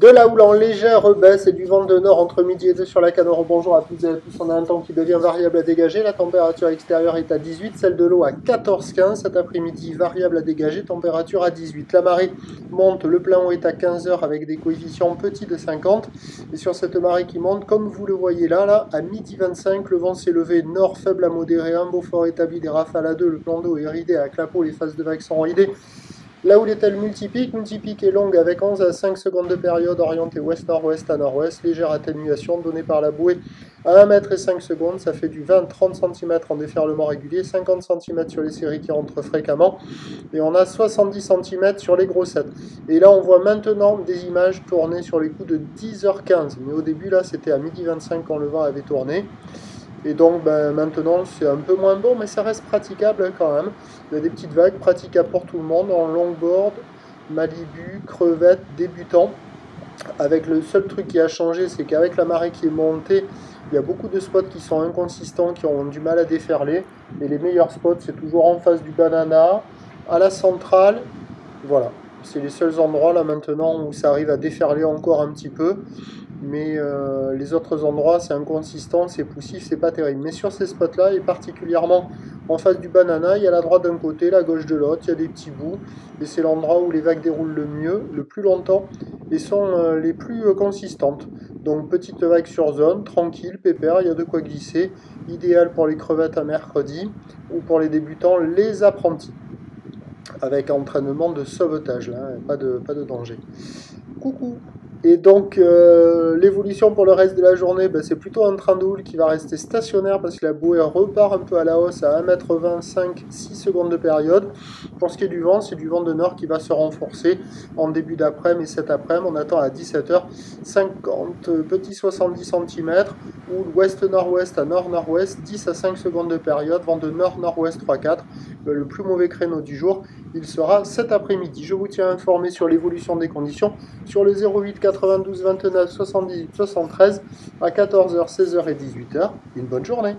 De la houle en légère baisse et du vent de nord entre midi et 2 sur la Canore. Bonjour à toutes et à tous. On a un temps qui devient variable à dégager. La température extérieure est à 18, celle de l'eau à 14-15. Cet après-midi, variable à dégager, température à 18. La marée monte, le plein haut est à 15 heures avec des coefficients petits de 50. Et sur cette marée qui monte, comme vous le voyez là, à midi 25, le vent s'est levé nord faible à modéré, un beau fort établi, des rafales à 2. Le plan d'eau est ridé à clapot, les phases de vagues sont ridées. La houle est-elle multipique? Multipique est longue avec 11 à 5 secondes de période, orientée ouest-nord-ouest à nord-ouest, légère atténuation donnée par la bouée à 1 mètre et 5 secondes, ça fait du 20-30 cm en déferlement régulier, 50 cm sur les séries qui rentrent fréquemment, et on a 70 cm sur les grossettes. Et là on voit maintenant des images tournées sur les coups de 10h15, mais au début là c'était à midi 25 quand le vent avait tourné. Et donc maintenant c'est un peu moins bon, mais ça reste praticable quand même. Il y a des petites vagues praticables pour tout le monde en longboard, Malibu, crevette, débutant. Avec le seul truc qui a changé, c'est qu'avec la marée qui est montée, il y a beaucoup de spots qui sont inconsistants, qui ont du mal à déferler. Et les meilleurs spots, c'est toujours en face du banana, à la centrale. Voilà, c'est les seuls endroits là maintenant où ça arrive à déferler encore un petit peu. Mais les autres endroits, c'est inconsistant, c'est poussif, c'est pas terrible. Mais sur ces spots-là, et particulièrement en face du banana, il y a la droite d'un côté, la gauche de l'autre, il y a des petits bouts. Et c'est l'endroit où les vagues déroulent le mieux, le plus longtemps, et sont les plus consistantes. Donc petite vague sur zone, tranquille, pépère, il y a de quoi glisser. Idéal pour les crevettes à mercredi, ou pour les débutants, les apprentis. Avec entraînement de sauvetage, là, pas de danger. Coucou! Et donc l'évolution pour le reste de la journée, c'est plutôt un train de houle qui va rester stationnaire parce que la bouée repart un peu à la hausse à 1,25 m, 6 secondes de période. Pour ce qui est du vent, c'est du vent de nord qui va se renforcer en début d'après-midi et cet après-midi. On attend à 17h 50 petits 70 cm ou l'ouest-nord-ouest à nord-nord-ouest, 10 à 5 secondes de période, vent de nord-nord-ouest 3-4. Le plus mauvais créneau du jour, il sera cet après-midi. Je vous tiens informé sur l'évolution des conditions sur le 08 92 29 78 73 à 14h, 16h et 18h. Une bonne journée.